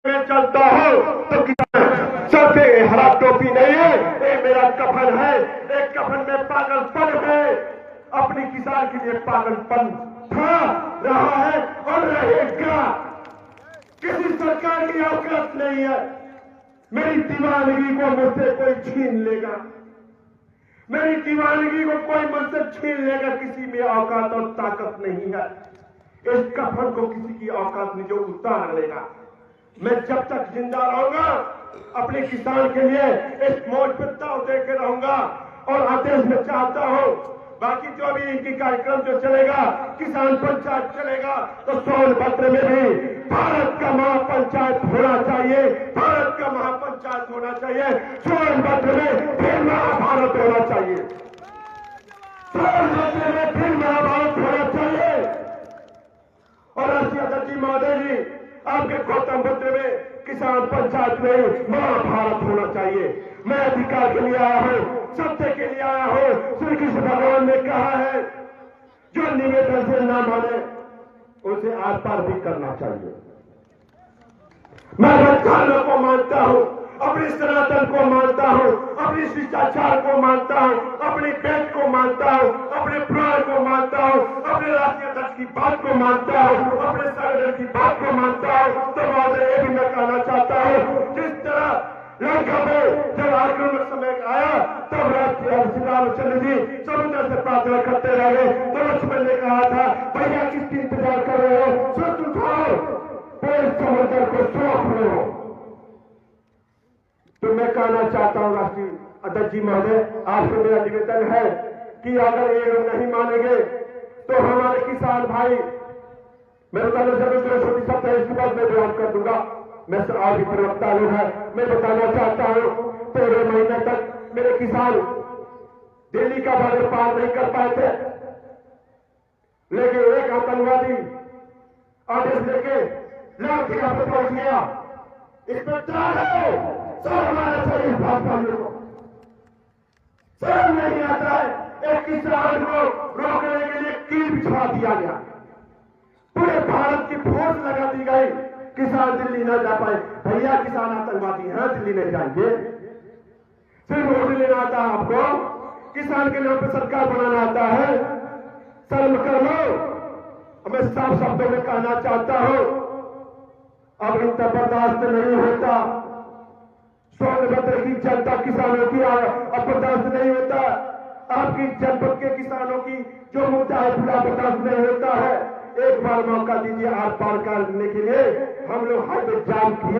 मैं चलता हूँ तो सर पे हरा टोपी नहीं है, ये मेरा कफन है। एक कफन में पागलपन है, अपनी किसान के लिए पागलपन था, रहा है और रहेगा। किसी सरकार की औकात नहीं है मेरी दीवानगी को मुझसे कोई छीन लेगा, मेरी दीवानगी को कोई मुझसे छीन लेगा। किसी में औकात और ताकत नहीं है, इस कफन को किसी की औकात नहीं जो उतार लेगा। मैं जब तक जिंदा रहूंगा अपने किसान के लिए इस मौज पे दांव देके रहूंगा। और आदेश में चाहता हूं बाकी जो भी इनकी कार्यक्रम जो चलेगा, किसान पंचायत चलेगा, तो सोनभद्र में भी भारत का महापंचायत होना चाहिए, भारत का महापंचायत होना चाहिए। सोनभद्र में फिर महाभारत होना चाहिए, सोनभद्र में फिर महाभारत होना चाहिए। और राष्ट्रीय जी महोदय जी, आपके गौतम बुद्ध में किसान पंचायत में महाभारत होना चाहिए। मैं अधिकार के लिए आया हूं, सत्य के लिए आया हूं। श्री कृष्ण भगवान ने कहा है जो निवेदन से ना माने उसे आर पार भी करना चाहिए। मैं धर्म को मानता हूं, अपनी सनातन को मानता हूं, अपनी शिष्टाचार को मानता हूं, अपनी वेद को मानता हूं, अपने पुराण को मानता हूं, अपने राष्ट्रीय अध्यक्ष की बात को मानता हूं, अपने संगठन की बात को मानता हूं। तो महोदय ये भी मैं कहना चाहता हूं, जिस तरह लंका में जब आक्रमण का समय आया तब श्री रामचंद्र जी समुद्र से प्रार्थना करते रहे, तो लक्ष्मण ने कहा था भैया किसकी इंतजार कर रहे हो, सोच उठाओ, पूरे समुद्र को सौंप रहे हो। तो मैं कहना चाहता हूं राष्ट्रीय अध्यक्ष जी महोदय, आपसे मेरा निवेदन है कि अगर ये लोग नहीं मानेंगे तो हमारे किसान भाई, मेरे कहने से जो छोटी शब्द है इसके बाद मैं बयान कर दूंगा। मैं आज भी प्रवक्ता लोग है, मैं बताना चाहता हूं 13 महीने तक मेरे किसान दिल्ली का बॉर्डर पार नहीं कर पाए थे, लेकिन एक आतंकवादी आदेश लेके लाठी पर पहुंच गया। इसमें त्राण है, सब हमारा चाहिए भाजपा को शर्म नहीं आता है। एक किसान को रोकने के लिए कील बिछा दिया गया, पूरे भारत की फोर्स लगा दी गई, किसान दिल्ली न जा पाए। भैया किसान आतंकवादी हैं, दिल्ली नहीं जाएंगे। सिर्फ वोट लेना आता है आपको, किसान के नाम पर सरकार बनाना आता है, शर्म कर लो। मैं साफ शब्दों में कहना चाहता हूं अब इनका बर्दाश्त नहीं होता। सोनभद्र की जनता किसानों की अब बर्दाश्त नहीं होता, आपकी जनपद के किसानों की जो मुद्दा है पूरा बर्दाश्त नहीं होता है। एक बार मौका दीजिए आर पार करने के लिए। हम लोग हाईवे जाम किए।